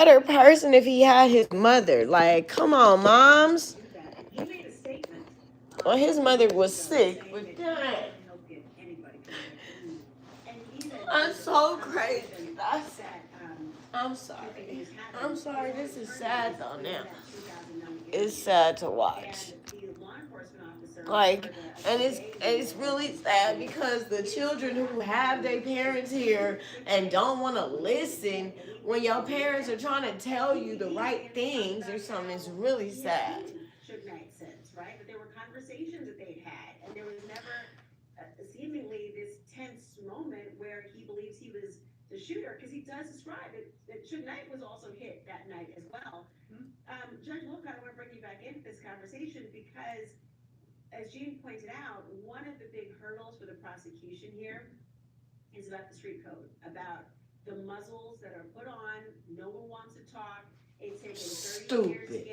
better person if he had his mother. Like, come on, moms. Well, his mother was sick, but dang. That's so crazy. I'm sorry. I'm sorry. This is sad though now. It's sad to watch. Like, and it's really sad because the children who have their parents here and don't want to listen when your parents are trying to tell you the right things or something, it's really sad. Stupid.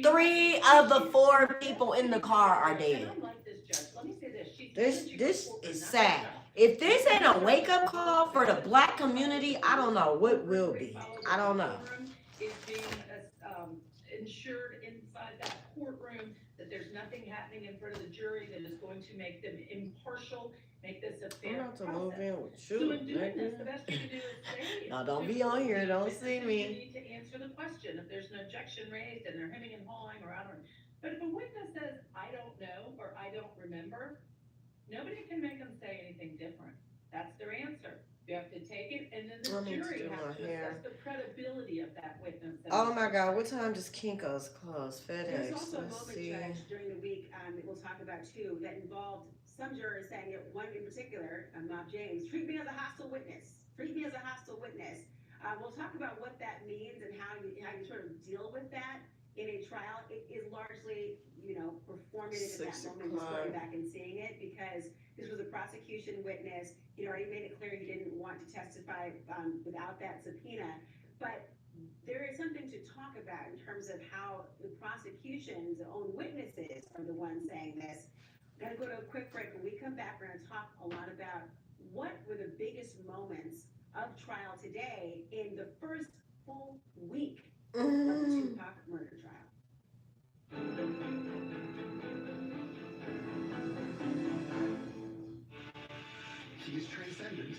Three of the four people in the car are dead. This is sad. If this ain't a wake up call for the black community, I don't know what will be. I don't know. I'm about to move in with you, nigga. Now don't be on here. Don't see me. I need to do my hair. Oh my God, what time does Kinko's close? FedEx. Let's see. Six o'clock. Mhm. He's transcendent.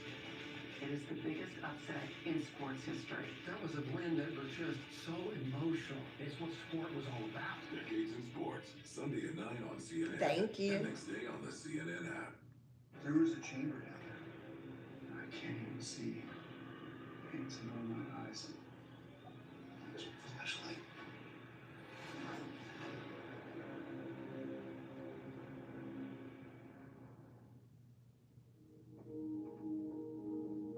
It is the biggest upset in sports history. That was a win that was just so emotional. It's what sport was all about. Decades in Sports, Sunday at 9 on CNN. Thank you. And next day on the CNN app. There was a chamber down there. I can't even see. It's in my eyes. There's a flashlight.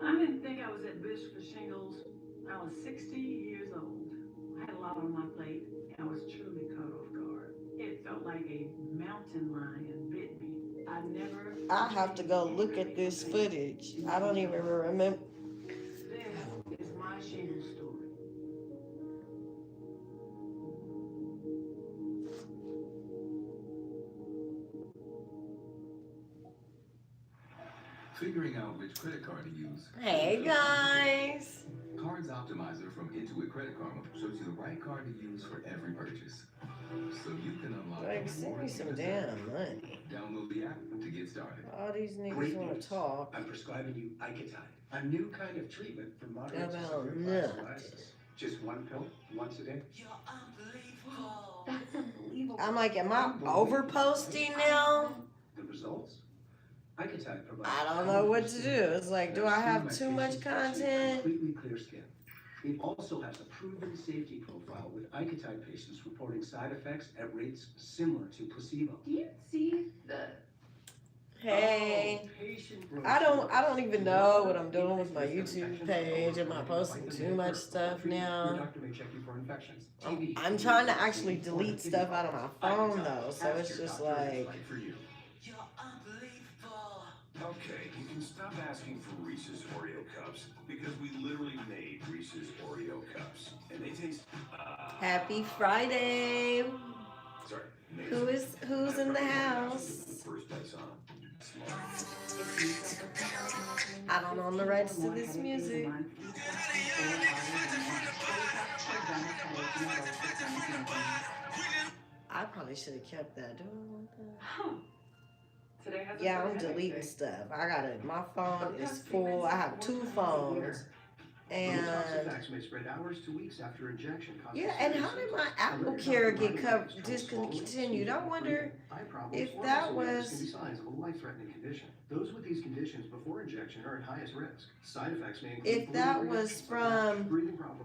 I didn't think I was at risk for shingles. I was 60 years old. I had a lot on my plate. I was truly caught off guard. It felt like a mountain lion bit me. I never. I have to go look at this footage. I don't even remember. This is my shingle story. Figuring out which credit card to use. Hey guys. Cards Optimizer from Intuit Credit Karma shows you the right card to use for every purchase. So you can unlock. Like, send me some damn money. Download the app to get started. All these niggas Great want news. to talk. I'm prescribing you Icotide, a new kind of treatment for moderate to About severe nothing. psoriasis. Just one pill, once a day. You're unbelievable. That's unbelievable. I'm like, am I over posting now? The results? Icotide provides I don't know what to do. It's like, do I have too much content? completely clear skin. It also has a proven safety profile with Icotide patients reporting side effects at rates similar to placebo. Do you see the Hey, I don't even know what I'm doing with my YouTube page. Am I posting too much stuff Your now? doctor may check you for infections. I'm trying to actually delete stuff out of my phone though, so it's just like, You're unbelievable. Okay, you can stop asking for Reese's Oreo cups because we literally made Reese's Oreo cups, and they taste. happy Friday. Sorry. Who's in the house? First place on. I don't own the rights to this music. I probably should have kept that. Do I want that? Today has a Yeah, I'm pretty deleting headache. stuff. I got it. My phone is full. I have 2 phones. And Botox effects may spread hours to weeks after injection. yeah, and how did my Apple Care get discontinued? I wonder if that was. Can be signs of a life-threatening condition. Those with these conditions before injection are at highest risk. Side effects may include If that was from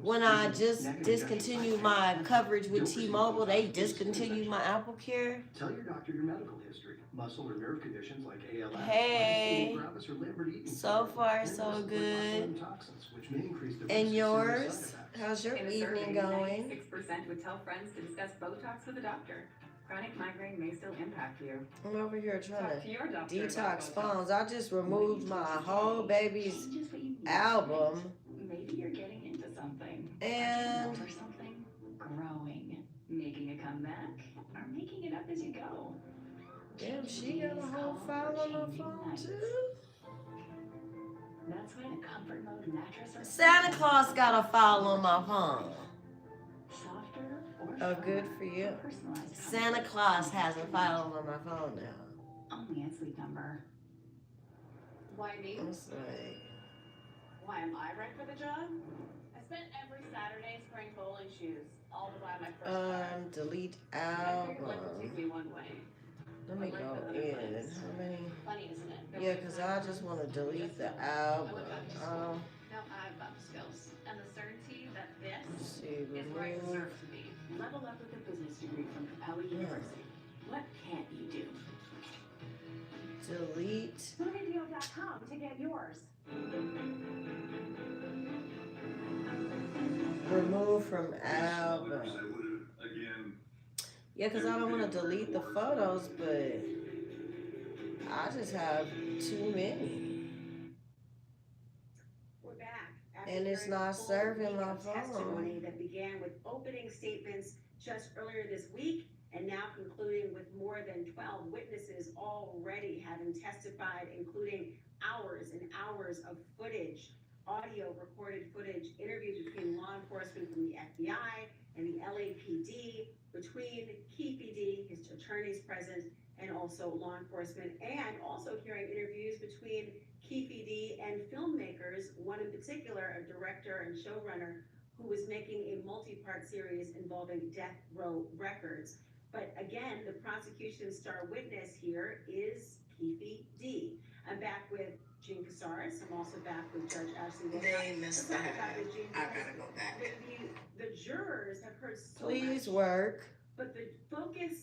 when I just discontinued my coverage with T-Mobile, they discontinued my Apple Care. Tell your doctor your medical history. Muscle or nerve conditions like ALS, Hey, gravis, or Lambert-Eaton so syndrome, far and so risk of good. toxins, which may increase the risk And of serious yours? side effects. How's your In a survey, evening going? 96% would tell friends to discuss Botox with a doctor. Chronic migraine may still impact you. I'm over here trying Talk to to your doctor detox about Botox. phones. I just removed my whole baby's Changes what you need. album. Maybe you're getting into something. And Or something. Growing. Making a comeback. Or making it up as you go. damn, she got a whole file on her phone too. That's when a comfort mode mattress or Santa Claus got a file on my phone. softer or Oh, good firmer for you. personalized Santa comfort. Claus has a file on my phone now. Only at Sleep Number. Why me? It's like, Why am I right for the job? I spent every Saturday spraying bowling shoes, all to buy my first car. delete I figured life would album. take me one way. Let me go in. How many? Funny, isn't it? Yeah, because I just want to delete the album. Now I've got the skills and the certainty that Let's this see, is where I remove. deserve to be. Level up with a business degree from Capella University. What can't you do? Delete. Moviedeal.com to get yours. Remove from album. Again. Yeah, because I don't want to delete the photos, but I just have too many. We're back. After And it's hearing not a full serving week my of phone. Testimony that began with opening statements just earlier this week and now concluding with more than 12 witnesses already having testified, including hours and hours of footage, audio recorded footage, interviews between law enforcement from the FBI and the LAPD, between Keefe PD, his attorneys present, and also law enforcement, and also hearing interviews between Keefe PD and filmmakers, one in particular, a director and showrunner who was making a multi-part series involving Death Row Records. But again, the prosecution's star witness here is Keefe D. I'm back with Jean Casares. I'm also back with Judge Ashley Wilcox. They missed Let's that. talk about it, Jean, I because gotta go back. The jurors have heard so Please much, work. but the focus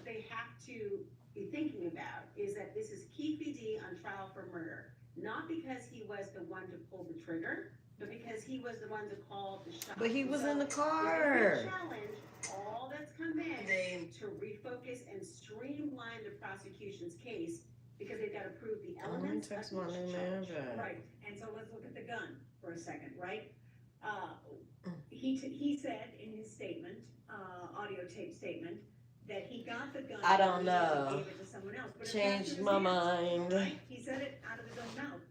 they have to be thinking about is that this is Keefe D on trial for murder. Not because he was the one to pull the trigger, but because he was the one to call the shots. But he was So in the it's car. a challenge, all that's come in They to refocus and streamline the prosecution's case because they've got to prove the elements text of my each new charge. man back. Right, and so let's look at the gun for a second, right? He said in his statement, audio tape statement, that he got the gun. I don't and know. Gave it to someone else. But it passed Changed through his my hands, mind. right? He said it out of his own mouth.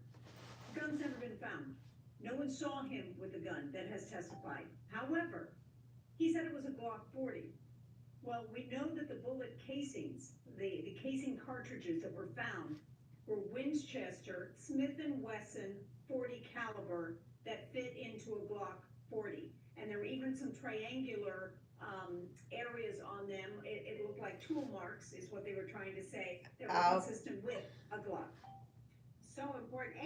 The gun's never been found. No one saw him with the gun that has testified. However, he said it was a Glock 40. Well, we know that the bullet casings, the casing cartridges that were found were Winchester Smith & Wesson 40 caliber that fit into a Glock 40. And there were even some triangular areas on them. It looked like tool marks is what they were trying to say. That were Ow. consistent with a glove. So important.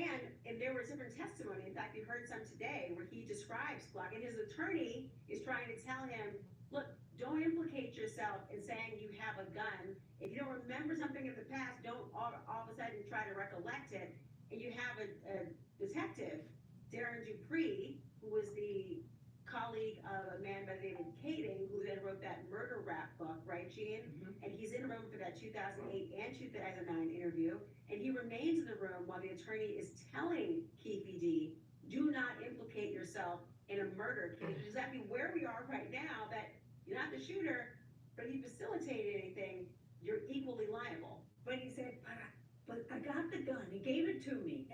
And there was different testimony. In fact, we heard some today where he describes Glock, and his attorney is trying to tell him, look, don't implicate yourself in saying you have a gun. If you don't remember something in the past, don't all of a sudden try to recollect it. And you have a detective, Darren Dupree, who was the colleague of a man by the name of Kading, who then wrote that murder rap book, right, Gene? Mm-hmm. And he's in the room for that 2008 and 2009 interview. And he remains in the room while the attorney is telling Keefe D, do not implicate yourself in a murder case. Exactly where we are right now, that you're not the shooter, but you facilitated anything, you're equally liable. But he said, but I got the gun. He gave it to me.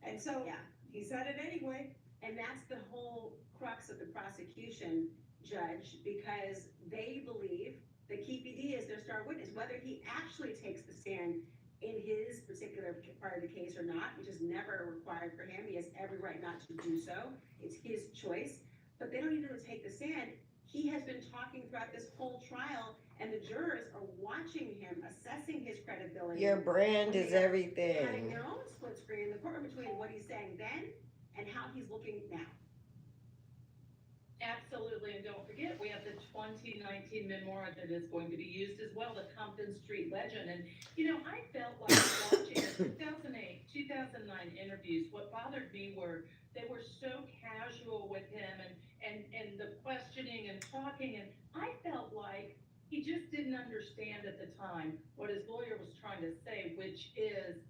And so Yeah. he said it anyway. And that's the whole crux of the prosecution, Judge, because they believe that Keefe D is their star witness, whether he actually takes the stand in his particular part of the case or not, which is never required for him. He has every right not to do so. It's his choice. But they don't even take the stand. He has been talking throughout this whole trial, and the jurors are watching him, assessing his credibility. Your brand is Having everything. their own split screen in the courtroom between what he's saying then and how he's looking now. Absolutely, and don't forget, we have the 2019 memoir that is going to be used as well, the Compton Street Legend. And, I felt like watching the 2008, 2009 interviews, what bothered me were they were so casual with him and the questioning and talking, and I felt like he just didn't understand at the time what his lawyer was trying to say, which is,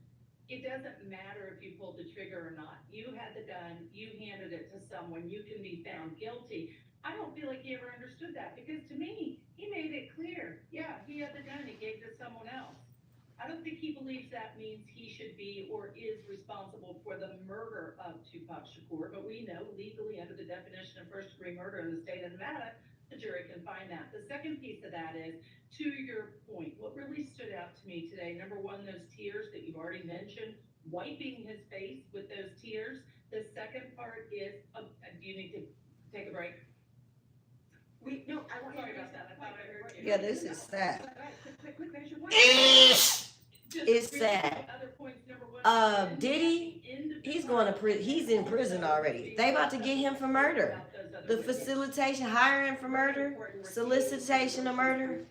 it doesn't matter if you pulled the trigger or not. You had the gun, you handed it to someone, you can be found guilty. I don't feel like he ever understood that, because to me, he made it clear, yeah, he had the gun, he gave it to someone else. I don't think he believes that means he should be or is responsible for the murder of Tupac Shakur, but we know legally under the definition of first-degree murder in the state of Nevada, the jury can find that. The second piece of that is, to your point, what really stood out to me today, number one, those tears that you've already mentioned, wiping his face with those tears. The second part is, do you need to take a break? I want Sorry about that, I thought I heard you. Yeah, this is sad. Quick, finish your point. It's sad. Diddy, he's going to prison. He's in prison already. They about to get him for murder. The facilitation, hiring for murder, solicitation of murder,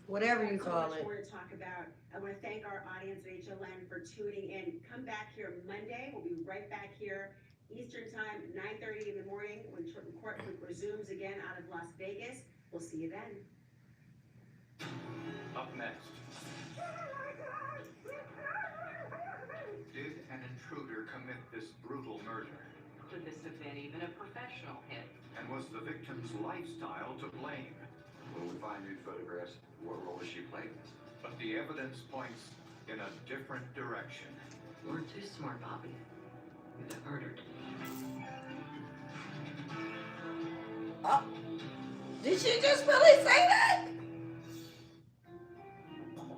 whatever you call it. To talk about. I want to thank our audience at HLN for tuning in. Come back here Monday. We'll be right back here Eastern Time, 9:30 in the morning, when court resumes again out of Las Vegas. We'll see you then. Up next. Did an intruder commit this brutal murder? Could this have been even a professional hit? And was the victim's lifestyle to blame? When we find new photographs, what role is she playing? But the evidence points in a different direction. You weren't too smart, Bobby. You'd have murdered. Oh, did she just really say that?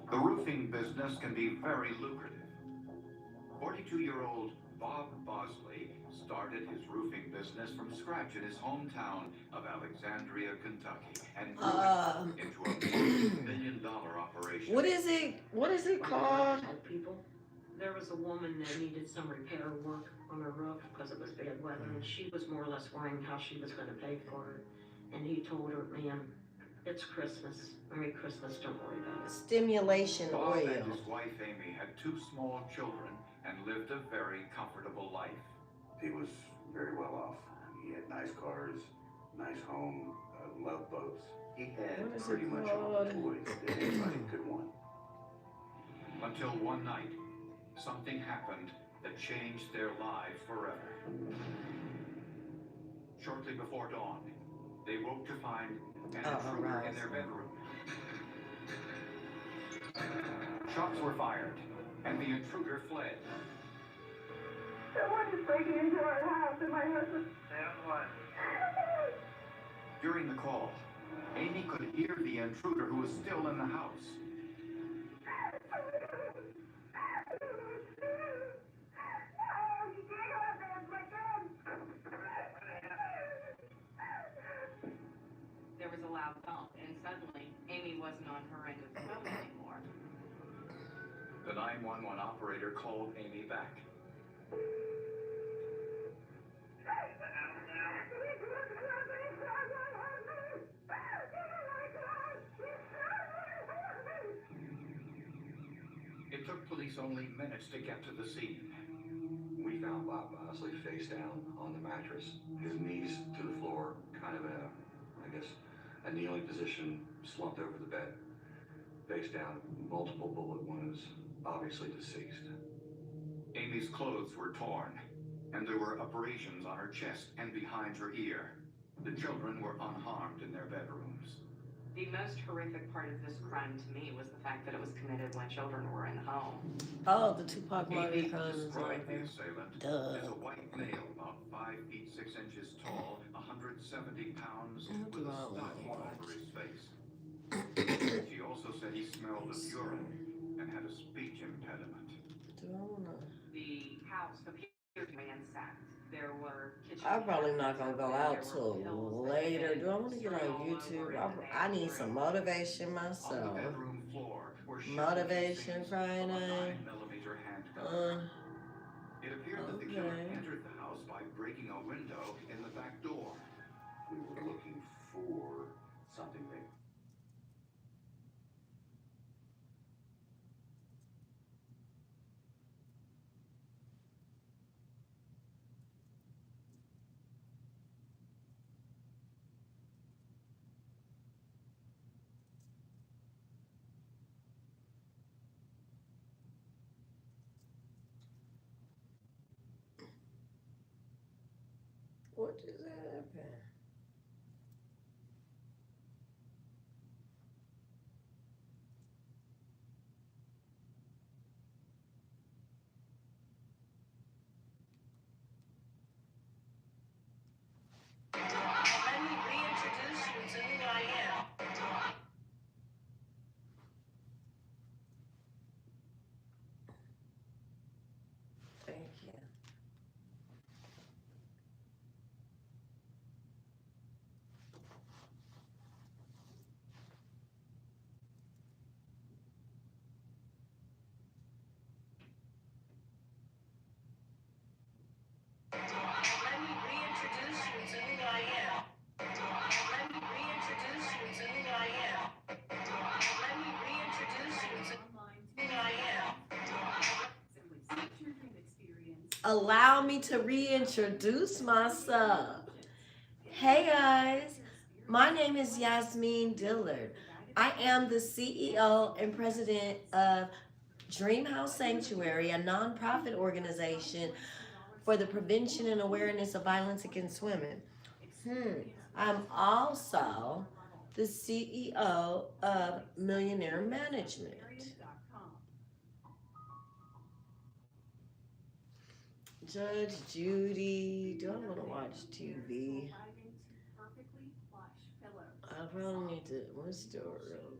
The roofing business can be very lucrative. 42-year-old Bob Bosley started his roofing business from scratch in his hometown of Alexandria, Kentucky, and grew it into a multi-million-dollar operation. What is it called? Help people. There was a woman that needed some repair work on her roof because it was bad weather, and she was more or less worrying how she was going to pay for it. And he told her, "Ma'am, it's Christmas. Merry Christmas. Don't worry about it." Stimulation Bob oil. and his wife Amy had 2 small children and lived a very comfortable life. He was very well off. He had nice cars, nice home, loved boats. He had What is it pretty much all the called? toys that anybody could want. Until one night, something happened that changed their lives forever. Shortly before dawn, they woke to find an intruder in their bedroom. Shots were fired, and the intruder fled. Someone is breaking into our house, and my husband. During the call, Amy could hear the intruder who was still in the house. wasn't on her end of the phone anymore. The 911 operator called Amy back. It took police only minutes to get to the scene. We found Bob Bosley face down on the mattress, his knees to the floor, kind of in a, I guess, a kneeling position, slumped over the bed, face down, multiple bullet wounds, obviously deceased. Amy's clothes were torn, and there were abrasions on her chest and behind her ear. The children were unharmed in their bedrooms. The most horrific part of this crime to me was the fact that it was committed when children were in the home. Oh, the Tupac murder Amy crime is described the over. assailant Duh. as a white male about 5 feet 6 inches tall, 170 pounds, with a stud all over his face. She also said he smelled of urine and had a speech impediment. Do I wanna? The house appeared ransacked. There were kitchen I'm probably not gonna go out cabinets, there were till pills that later. had Do I want to get on strewn all YouTube? over in the I need some bathroom. motivation On the myself. bedroom floor were Motivation Friday. Friday. 9mm handgun. It appeared that the killer Okay. entered the house by breaking a window in the back door. We were looking for something big. What just happened? Let me reintroduce you to who I am. Thank you. Let me reintroduce you to who I am. Let me reintroduce you to who I am. Let me reintroduce you to who I am. Allow me to reintroduce myself. Hey guys, my name is Yasmin Dillard. I am the CEO and president of Dream House Sanctuary, a nonprofit organization for the prevention and awareness of violence against women. I'm also the CEO of Millionaire Management. Judge Judy, do I want to watch TV? I probably need to, what's still early?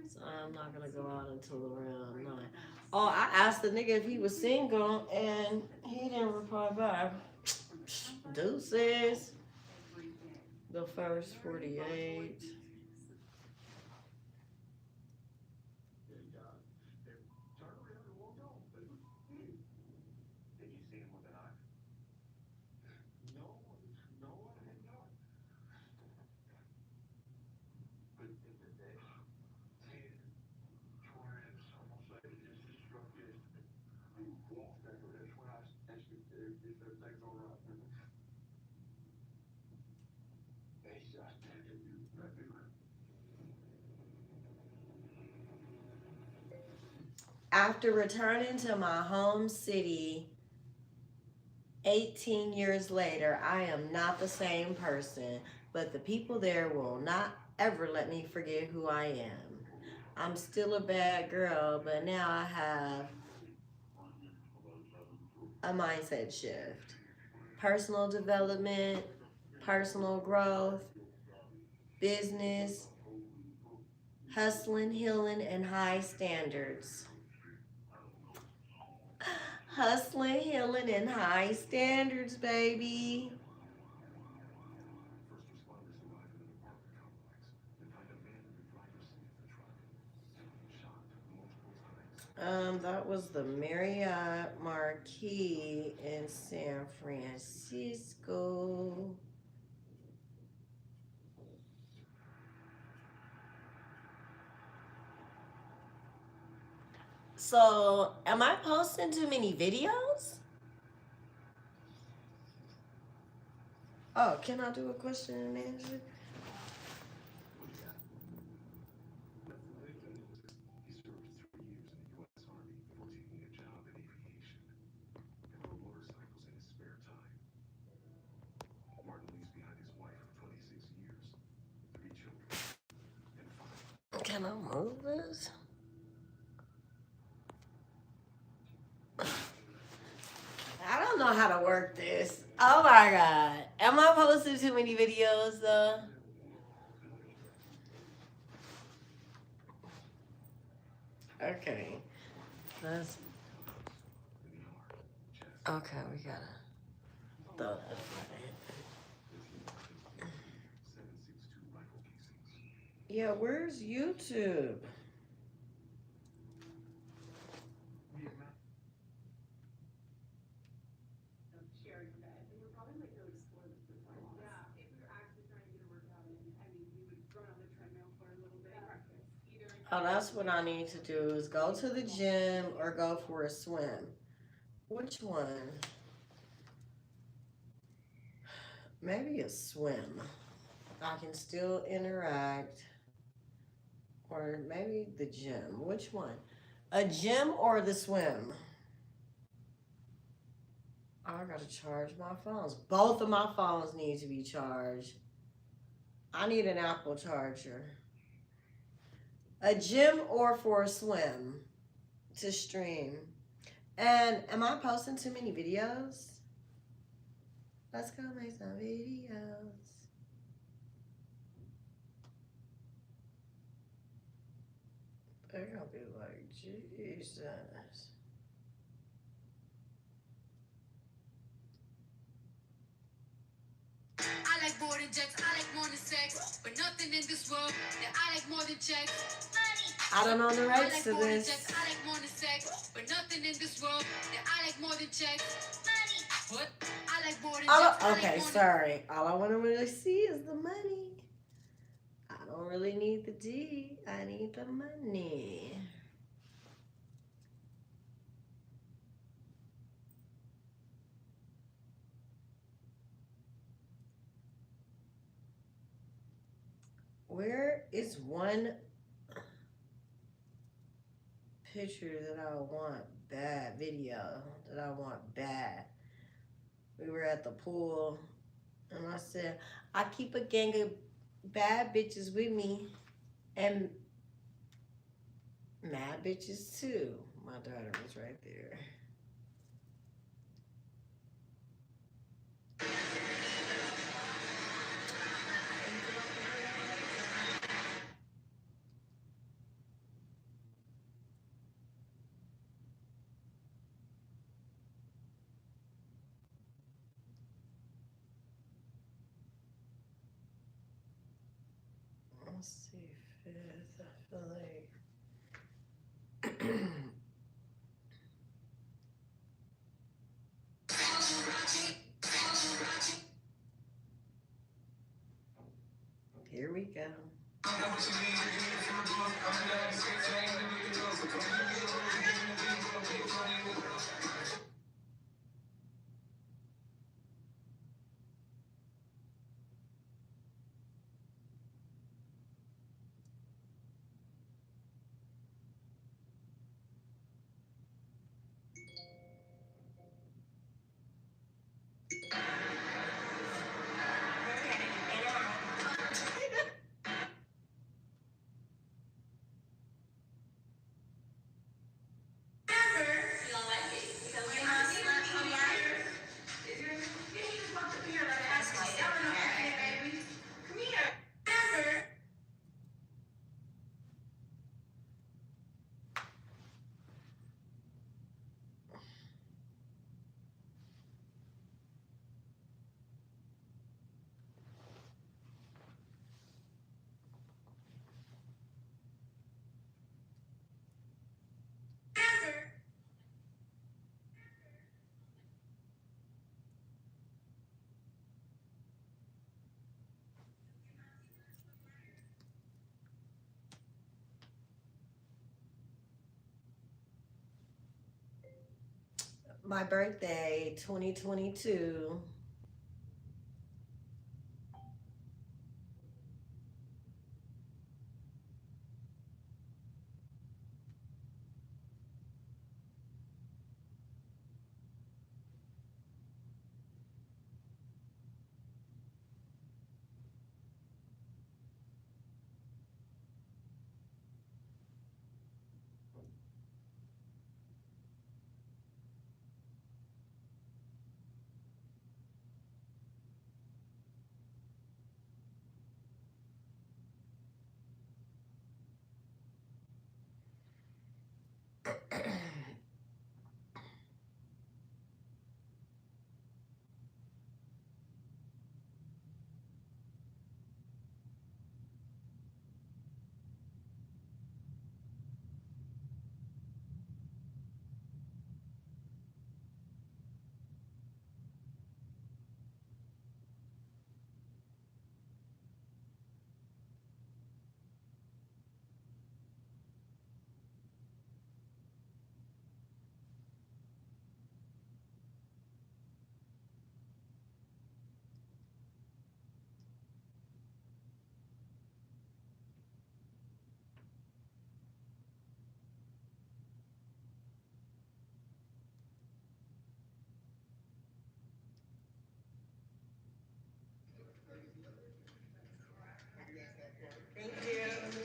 So I'm not gonna go out until around 9. Oh, I asked the nigga if he was single and he didn't reply back. Deuces. The first 48. Did you see him with a knife? No, I had not. But in the day, 10, 12, almost like it just struck yesterday. He walked back over. That's when I asked him if everything's all right. Hey, I tell you, right there. After returning to my home city 18 years later, I am not the same person, but the people there will not ever let me forget who I am. I'm still a bad girl, but now I have a mindset shift. Personal development, personal growth, business, hustling, healing, and high standards. Hustling, healing, and high standards, baby. First responders arrive in an apartment complex and find a man in the driver's That was the Marriott Marquis in San Francisco. So, am I posting too many videos? Oh, can I do a question and answer? He served 3 years in the U.S. Army before taking a job in aviation and rode motorcycles in his spare time. Martin leaves behind his wife of 26 years, 3 children, and 5. Can I move this? I don't know how to work this. Oh my god. Am I posting too many videos though? Okay. That's okay, we gotta throw that away. Yeah, where's YouTube? Sharing bed, and we're probably like go explore the food hall. Yeah, if we were actually trying to get a workout in, I mean, we would run on the treadmill for a little bit. Breakfast. Oh, that's what I need to do is go to the gym or go for a swim. Which one? Maybe a swim. I can still interact. Or maybe the gym. Which one? A gym or the swim? I gotta charge my phones. Both of my phones need to be charged. I need an Apple charger. A gym or for a swim to stream. And am I posting too many videos? Let's go make some videos. They're gonna be like, Jesus. I like more than jets, I like more than sex, but nothing in this world that I like more than checks. I don't know the rights to I like more than this. jets, I like more than sex, but nothing in this world that I like more than checks. What? I like more than jets. Okay, sorry. All I want to really see is the money. I don't really need the D. I need the money. Where is one picture that I want bad, video that I want bad? We were at the pool and I said, I keep a gang of bad bitches with me and mad bitches too. My daughter was right there. Let's see, fifth. I feel like here we go. My birthday, 2022. Thank you.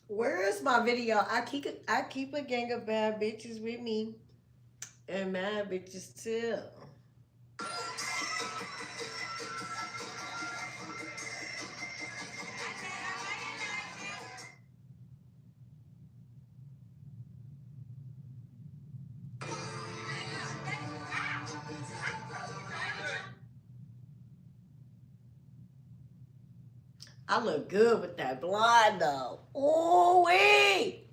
Where is my video? I keep a gang of bad bitches with me and mad bitches too. I look good with that blonde though. Ooh wee!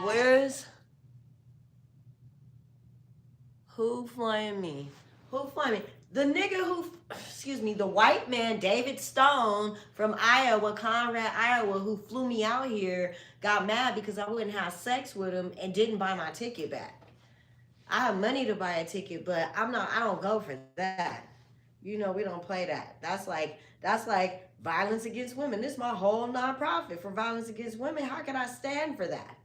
Where's who flying me? Who flying me? The nigga who, excuse me, the white man, David Stone from Iowa, Conrad, Iowa, who flew me out here, got mad because I wouldn't have sex with him and didn't buy my ticket back. I have money to buy a ticket, but I don't go for that. You know, we don't play that. That's like violence against women. This is my whole nonprofit for violence against women. How can I stand for that?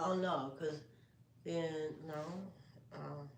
Oh no, because then, no. Um,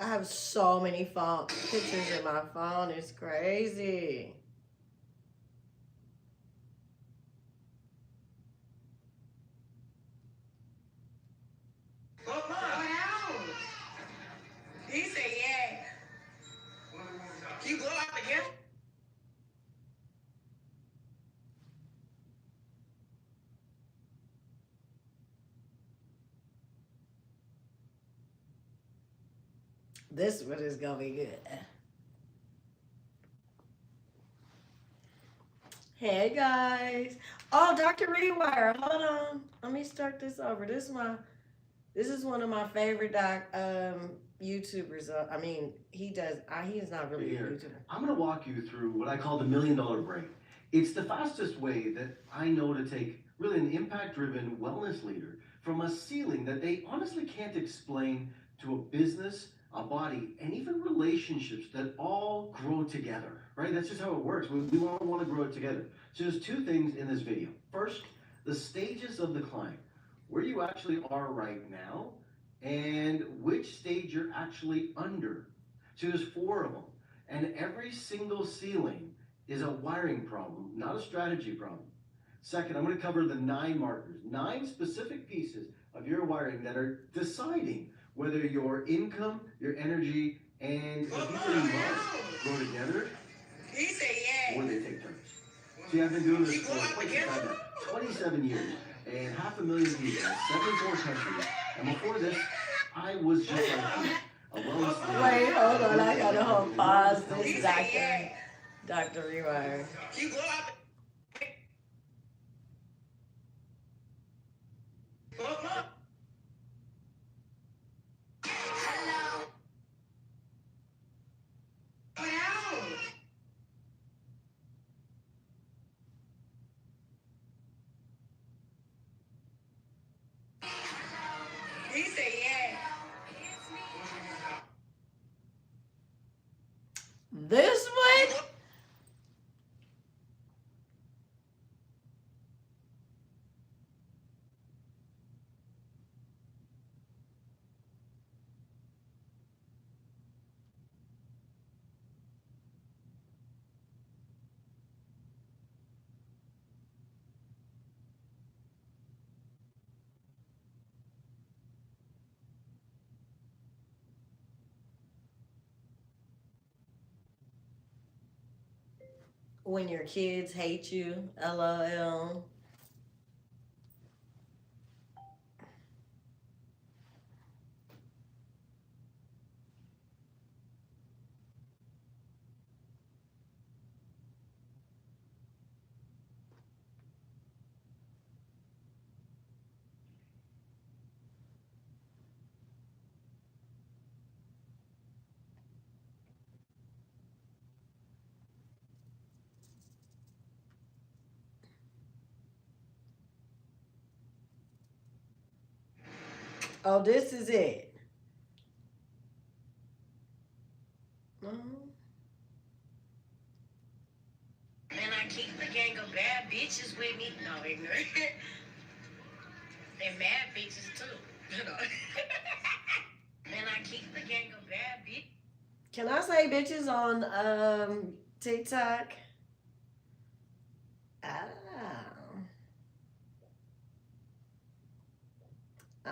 I have so many pictures in my phone. It's crazy. He said, yeah. You blow out the gift? This one is gonna be good. Hey guys. Oh, Dr. Rewire, hold on. Let me start this over. This is one of my favorite YouTubers. I mean, he is not really a YouTuber. I'm going to walk you through what I call the $1 million break. It's the fastest way that I know to take really an impact-driven wellness leader from a ceiling that they honestly can't explain to a business, a body, and even relationships that all grow together, right? That's just how it works. We all want to grow it together. So there's two things in this video. First, the stages of the climb, where you actually are right now, and which stage you're actually under. So there's 4 of them. And every single ceiling is a wiring problem, not a strategy problem. Second, I'm going to cover the 9 markers, 9 specific pieces of your wiring that are deciding whether your income, your energy, and the people you love grow together, He said, yeah. or they take turns. See, I've been doing this for quite some time now, 27 years, and 500,000 people, 74 countries. And before this, I was just like you. A wellness leader. Wait, hold on. I gotta pause this, Dr. Rewire. You go out. He said, yeah. This one? When your kids hate you, LOL. Oh, this is it. And I keep the gang of bad bitches with me. No, ignorant. And mad bitches too. You know. And I keep the gang of bad bitches. Can I say bitches on TikTok?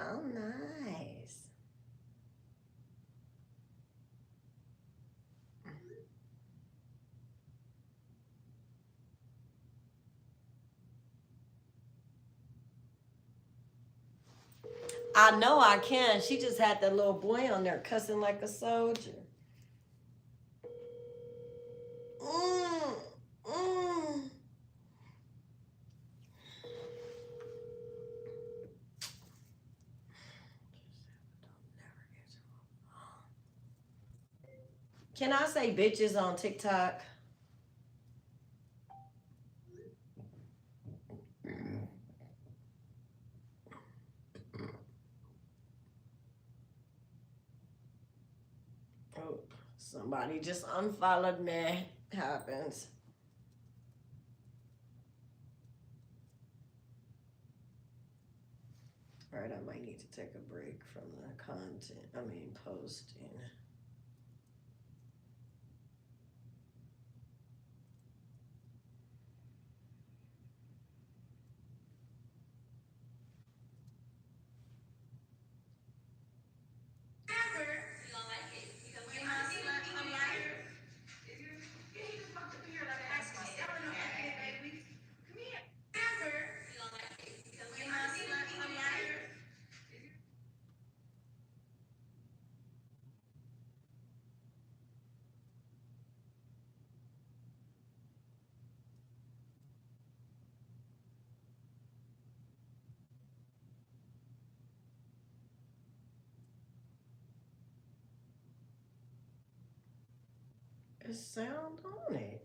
Oh, nice. I know I can. She just had that little boy on there cussing like a soldier. Mm, mm. Can I say bitches on TikTok? Oh, somebody just unfollowed me. Happens. All right, I might need to take a break from the content. Posting. It's sound on it.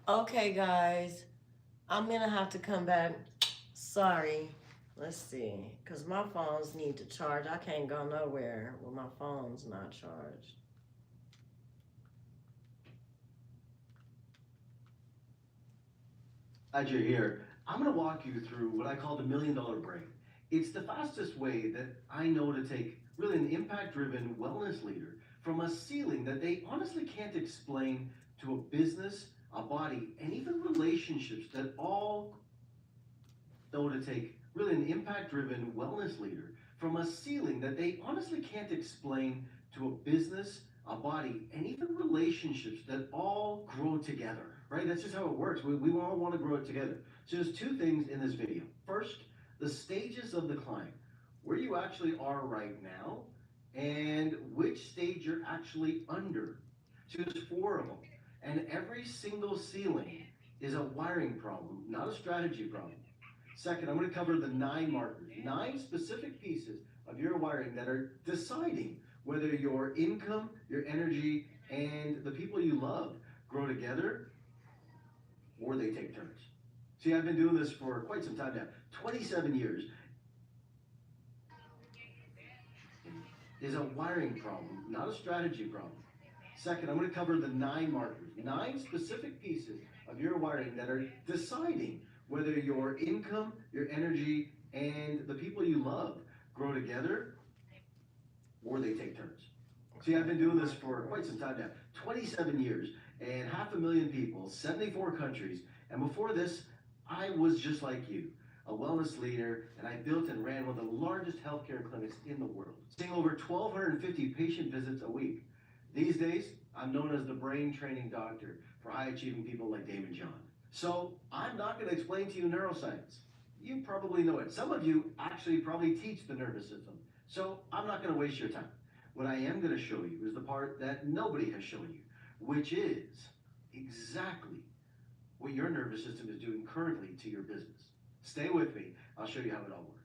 Okay, guys, I'm gonna have to come back. Sorry. Let's see, because my phones need to charge. I can't go nowhere when my phone's not charged. Glad you're here. I'm going to walk you through what I call the $1,000,000 brain. It's the fastest way that I know to take really an impact driven wellness leader from a ceiling that they honestly can't explain to a business, a body, and even relationships that all know to take really an impact driven wellness leader from a ceiling that they honestly can't explain to a business, a body, and even relationships that all grow together, right? That's just how it works. We all want to grow it together. So there's two things in this video. First, the stages of the climb, where you actually are right now, and which stage you're actually under. So there's four of them. And every single ceiling is a wiring problem, not a strategy problem. Second, I'm going to cover the 9 markers, 9 specific pieces of your wiring that are deciding whether your income, your energy, and the people you love grow together or they take turns. See, I've been doing this for quite some time now, 27 years. Is a wiring problem, not a strategy problem. Second, I'm going to cover the 9 markers, 9 specific pieces of your wiring that are deciding whether your income, your energy, and the people you love grow together or they take turns. See, I've been doing this for quite some time now, 27 years, and 500,000 people, 74 countries, and before this, I was just like you, a wellness leader, and I built and ran one of the largest healthcare clinics in the world, seeing over 1,250 patient visits a week. These days, I'm known as the brain training doctor for high-achieving people like Dave and John. So I'm not going to explain to you neuroscience. You probably know it. Some of you actually probably teach the nervous system. So I'm not going to waste your time. What I am going to show you is the part that nobody has shown you, which is exactly what your nervous system is doing currently to your business. Stay with me. I'll show you how it all works.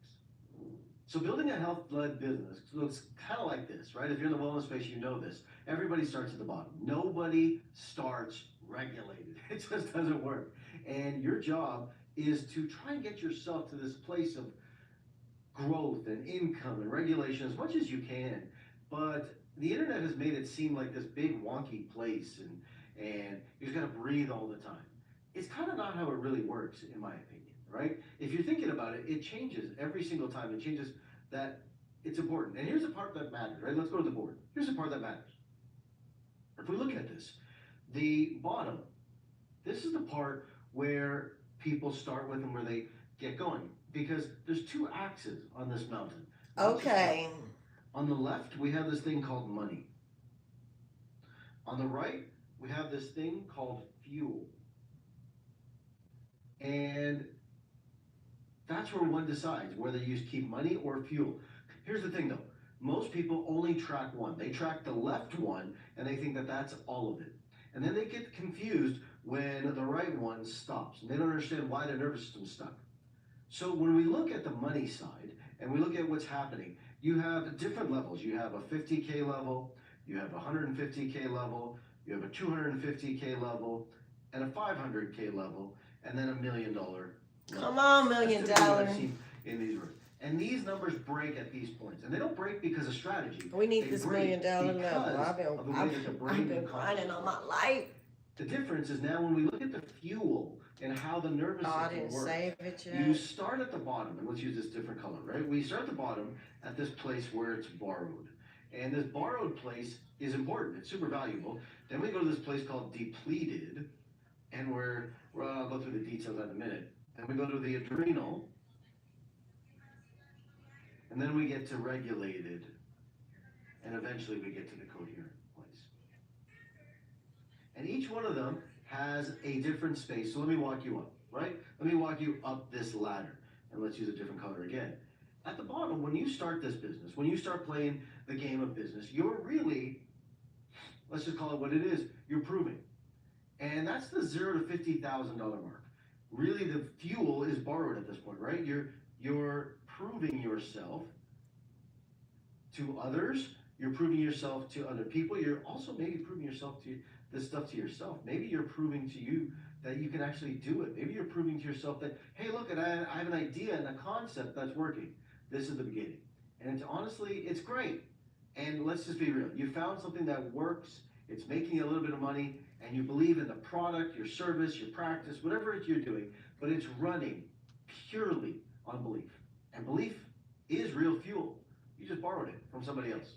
So building a health-led business looks kind of like this, right? If you're in the wellness space, you know this. Everybody starts at the bottom. Nobody starts regulated. It just doesn't work. And your job is to try and get yourself to this place of growth and income and regulation as much as you can. But the internet has made it seem like this big wonky place and you just got to breathe all the time. It's kind of not how it really works, in my opinion, right? If you're thinking about it, it changes every single time. It changes that it's important. And here's the part that matters, right? Let's go to the board. Here's the part that matters. If we look at this, the bottom, this is the part where people start with and where they get going. Because there's 2 axes on this mountain. Okay. On the left, we have this thing called money. On the right, we have this thing called fuel. And that's where one decides whether you keep money or fuel. Here's the thing though, most people only track one. They track the left one and they think that that's all of it. And then they get confused when the right one stops. And they don't understand why their nervous system's stuck. So when we look at the money side and we look at what's happening, you have different levels. You have a 50K level, you have a 150K level, you have a 250K level, and a 500K level, and then $1 million level. Come on, $1 million. In these rooms. And these numbers break at these points. And they don't break because of strategy. We need this $1 million level. I've been grinding all my life. The difference is now when we look at the fuel and how the nervous system works, save it yet. you start at the bottom, and let's use this different color, right? We start at the bottom at this place where it's borrowed. And this borrowed place is important. It's super valuable. Then we go to this place called depleted, and I'll go through the details in a minute. Then we go to the adrenal, and then we get to regulated, and eventually we get to the coherent place. And each one of them has a different space. So let me walk you up, right? Let me walk you up this ladder, and let's use a different color again. At the bottom, when you start this business, when you start playing the game of business, you're really, let's just call it what it is, you're proving. And that's the $0 to $50,000 mark. Really, the fuel is borrowed at this point, right? You're proving yourself to others You're proving yourself to other people. You're also maybe proving yourself to this stuff to yourself. Maybe you're proving to you that you can actually do it. Maybe you're proving to yourself that, hey, look, I have an idea and a concept that's working. This is the beginning. And honestly, it's great. And let's just be real. You found something that works, it's making you a little bit of money, and you believe in the product, your service, your practice, whatever it you're doing, but it's running purely on belief. And belief is real fuel. You just borrowed it from somebody else.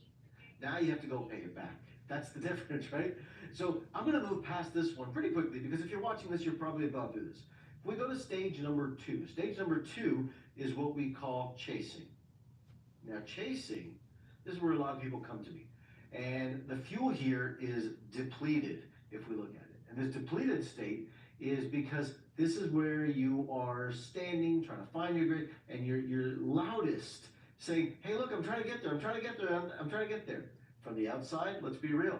Now you have to go pay it back. That's the difference, right? So I'm going to move past this one pretty quickly because if you're watching this, you're probably about to do this. If we go to stage number 2, stage number 2 is what we call chasing. Now, chasing, this is where a lot of people come to me. And the fuel here is depleted, if we look at it. And this depleted state is because this is where you are standing, trying to find your great, and you're loudest, saying, hey, look, I'm trying to get there, I'm trying to get there, I'm trying to get there. From the outside, let's be real.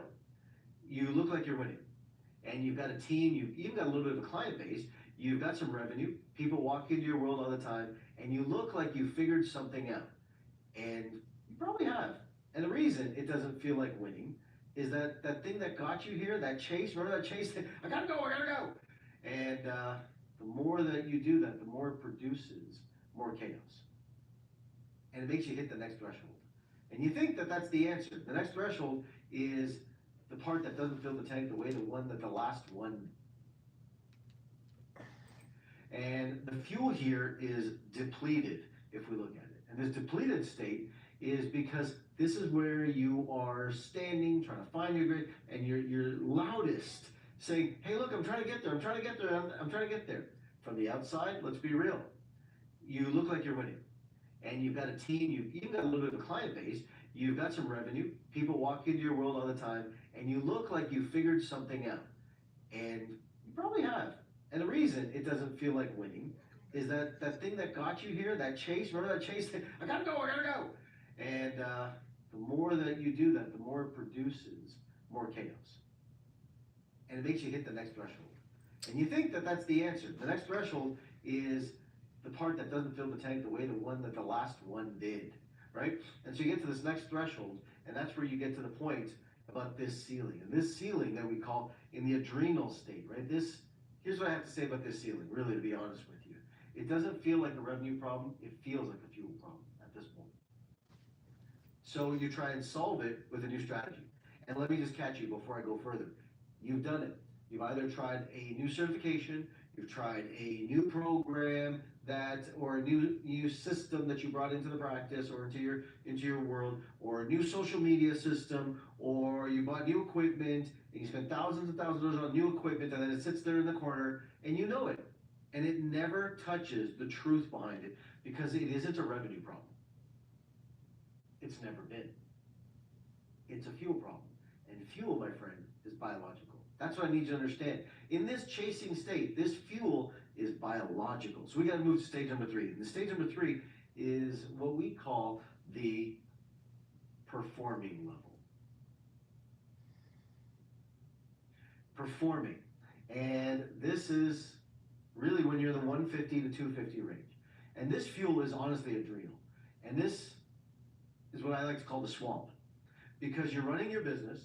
You look like you're winning. And you've got a team, you've even got a little bit of a client base, you've got some revenue, people walk into your world all the time, and you look like you figured something out. And you probably have. And the reason it doesn't feel like winning is that thing that got you here, that chase, remember that chase thing? I gotta go. And the more that you do that, the more it produces more chaos. And it makes you hit the next threshold. And you think that that's the answer. The next threshold is the part that doesn't fill the tank the way the one that the last one. And the fuel here is depleted, if we look at it. And this depleted state is because this is where you are standing, trying to find your great, and you're loudest, saying, hey, look, I'm trying to get there, I'm trying to get there, I'm trying to get there. From the outside, let's be real. You look like you're winning. And you've got a team, you've even got a little bit of a client base, you've got some revenue, people walk into your world all the time, and you look like you figured something out. And you probably have. And the reason it doesn't feel like winning is that thing that got you here, that chase, remember that chase thing? I gotta go. And the more that you do that, the more it produces more chaos. And it makes you hit the next threshold. And you think that that's the answer. The next threshold is the part that doesn't fill the tank the way the one that the last one did, right? And so you get to this next threshold, and that's where you get to the point about this ceiling. And this ceiling that we call in the adrenal state, right? Here's what I have to say about this ceiling, really, to be honest with you. It doesn't feel like a revenue problem, it feels like a fuel problem at this point. So you try and solve it with a new strategy. And let me just catch you before I go further. You've done it. You've either tried a new certification, you've tried a new program or a new system that you brought into the practice or into your world, or a new social media system, or you bought new equipment and you spent thousands and thousands of dollars on new equipment, and then it sits there in the corner and you know it. And it never touches the truth behind it because it isn't a revenue problem. It's never been. It's a fuel problem. And fuel, my friend, is biological. That's what I need you to understand. In this chasing state, this fuel is biological. So we got to move to stage number 3. And the stage number 3 is what we call the performing level. Performing. And this is really when you're in the 150 to 250 range. And this fuel is honestly adrenal. And this is what I like to call the swamp. Because you're running your business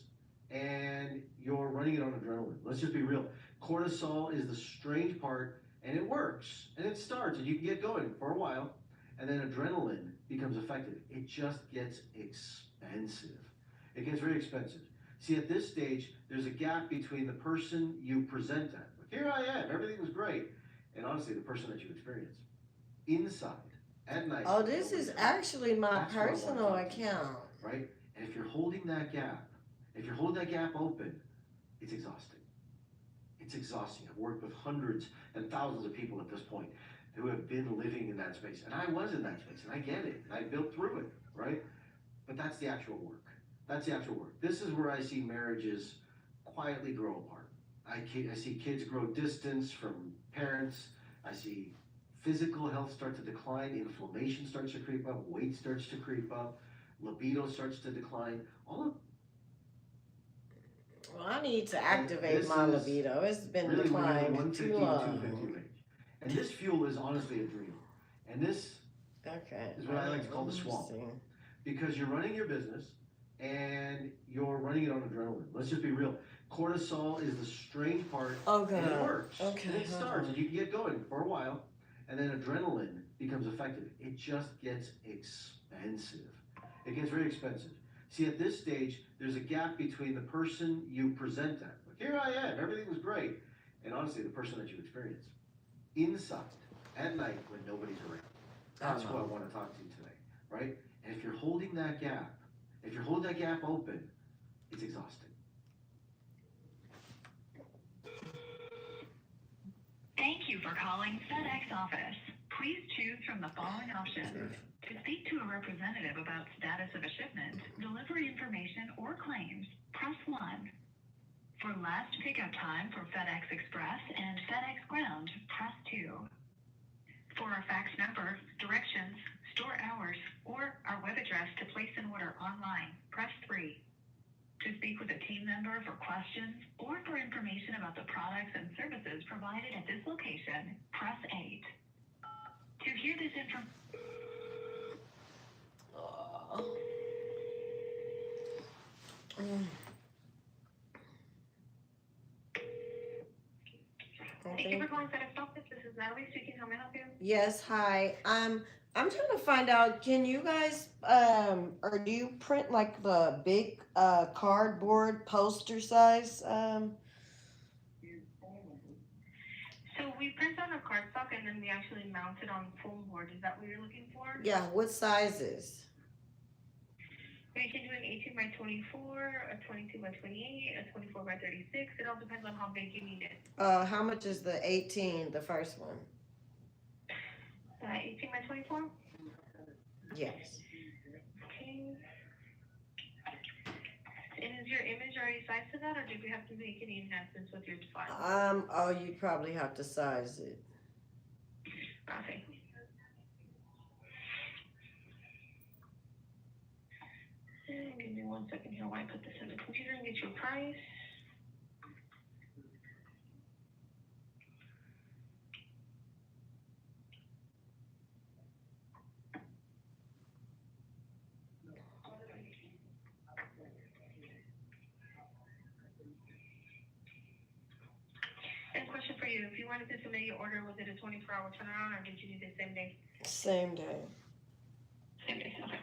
and you're running it on adrenaline. Let's just be real. Cortisol is the strange part, and it works, and it starts, and you can get going for a while, and then adrenaline becomes effective. It just gets expensive. It gets very expensive. See, at this stage, there's a gap between the person you present at. Like, here I am, everything was great, and honestly, the person that you experience. Inside, at night. Oh, this is actually my personal account. Right? And if you're holding that gap, open, it's exhausting. It's exhausting. I've worked with hundreds and thousands of people at this point who have been living in that space. And I was in that space, and I get it. And I built through it, right? But that's the actual work. That's the actual work. This is where I see marriages quietly grow apart. I see kids grow distance from parents. I see physical health start to decline. Inflammation starts to creep up. Weight starts to creep up. Libido starts to decline. Well, I need to activate my libido. It's been really declined too long. Range. And this fuel is honestly adrenal. And this is what I like to call the swamp. Because you're running your business and you're running it on adrenaline. Let's just be real. Cortisol is the strange part, Okay. and it works. Okay. And it starts, and you can get going for a while, and then adrenaline becomes effective. It just gets expensive. It gets very expensive. See, at this stage, there's a gap between the person you present at. Like, here I am, everything was great, and honestly, the person that you experience. Inside, at night, when nobody's around. That's what I want to talk to you today, right? And if you're holding that gap, open, it's exhausting. Thank you for calling FedEx office. Please choose from the following options. To speak to a representative about status of a shipment, delivery information, or claims, press 1. For last pickup time for FedEx Express and FedEx Ground, press 2. For our fax number, directions, store hours, or our web address to place an order online, press 3. To speak with a team member for questions or for information about the products and services provided at this location, press 8. To hear this information... Thank you for calling FedEx office. This is Natalie speaking. How may I help you? Yes, hi. I'm trying to find out, can you guys or do you print like the big cardboard poster size? So we print on a cardstock and then we actually mount it on foam board. Is that what you're looking for? Yeah, what sizes? We can do an 18 by 24, a 22 by 28, a 24 by 36. It all depends on how big you need it. How much is the 18, the first one? 18 by 24? Yes. Okay. And is your image already sized to that, or did we have to make any enhancements with your file? Oh, you'd probably have to size it. Okay. Give me 1 second here while I put this in the computer and get you a price. And question for you, if you wanted to submit your order, was it a 24-hour turnaround or did you need it same day? Same day. Same day, okay.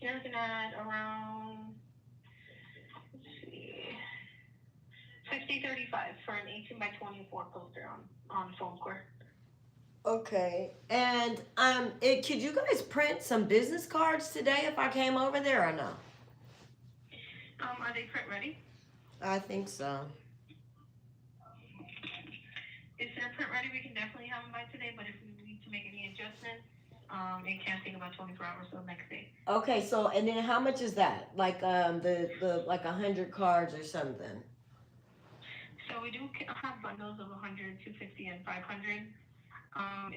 You're looking at around, let's see, 50-35 for an 18 by 24 poster on foam core. Okay, and could you guys print some business cards today if I came over there or no? Are they print ready? I think so. If they're print ready, we can definitely have them by today, but if we need to make any adjustments, it can take about 24 hours, so next day. Okay, so and then how much is that? Like the like 100 cards or something? So we do have bundles of 100, 250, and 500.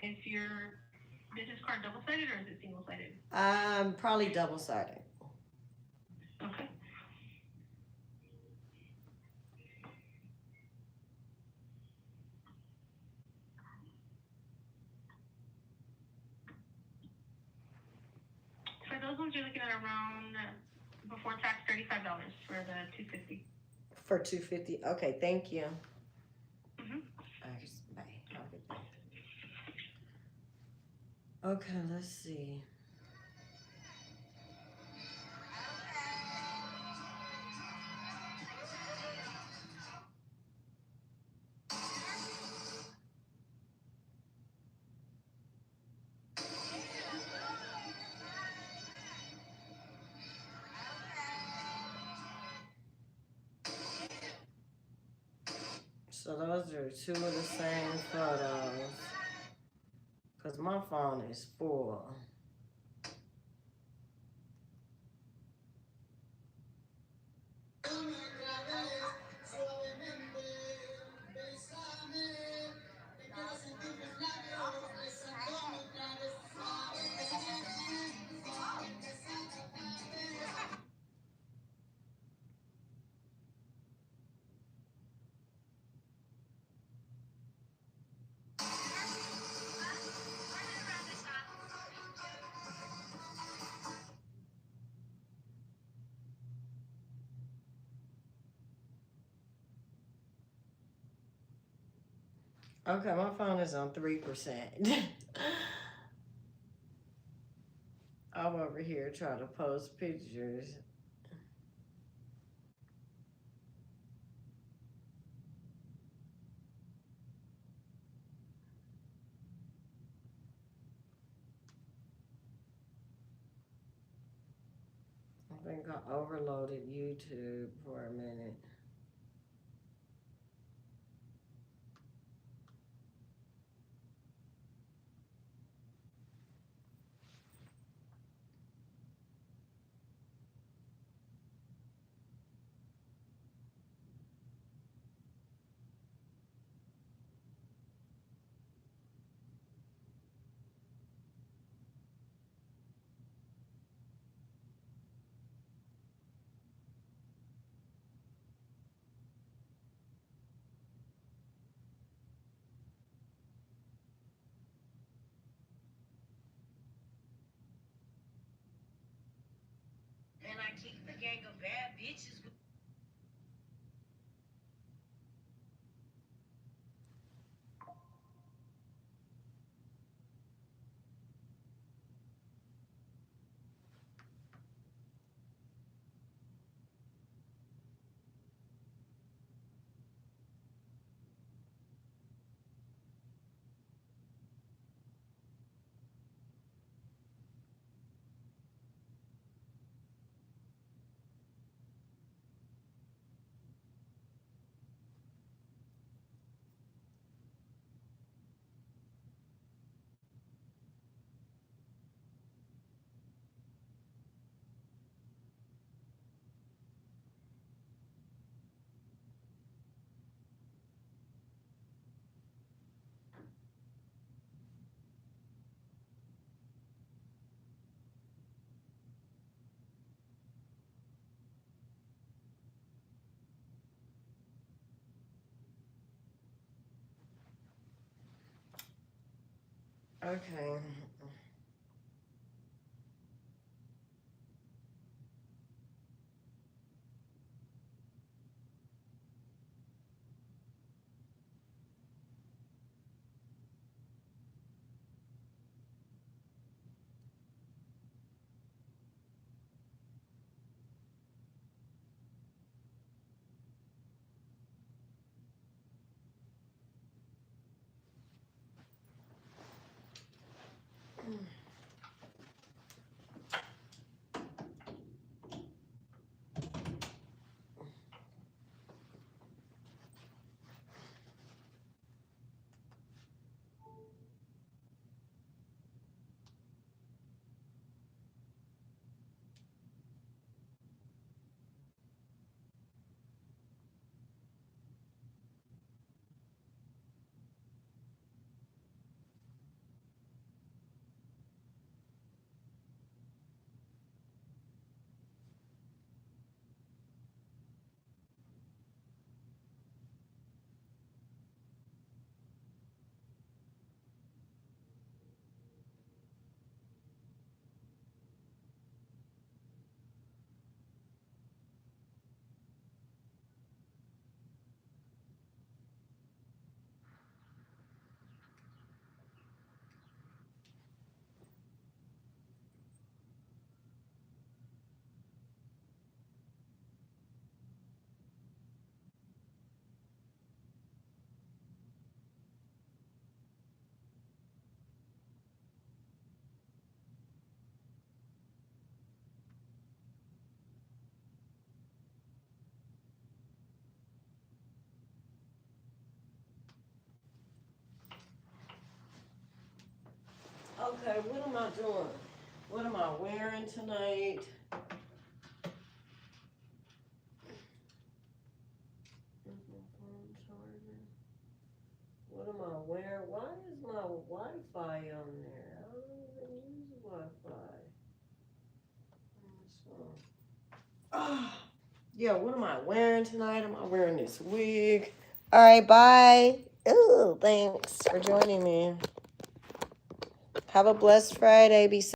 Is your business card double-sided or is it single-sided? Probably double-sided. Okay. For those ones, you're looking at around, before tax, $35 for the 250. For 250. Okay, thank you. Mm-hmm. Okay, let's see. So those are two of the same photos. Because my phone is full. Okay, my phone is on 3%. I'm over here trying to post pictures. I think I overloaded YouTube for a minute. And I keep the gang of bad bitches with Okay. Okay, what am I doing? What am I wearing tonight? What am I wearing? Why is my Wi-Fi on there? I don't even use Wi-Fi. Yeah, what am I wearing tonight? Am I wearing this wig? All right, bye. Ooh, thanks for joining me. Have a blessed Friday. Be safe.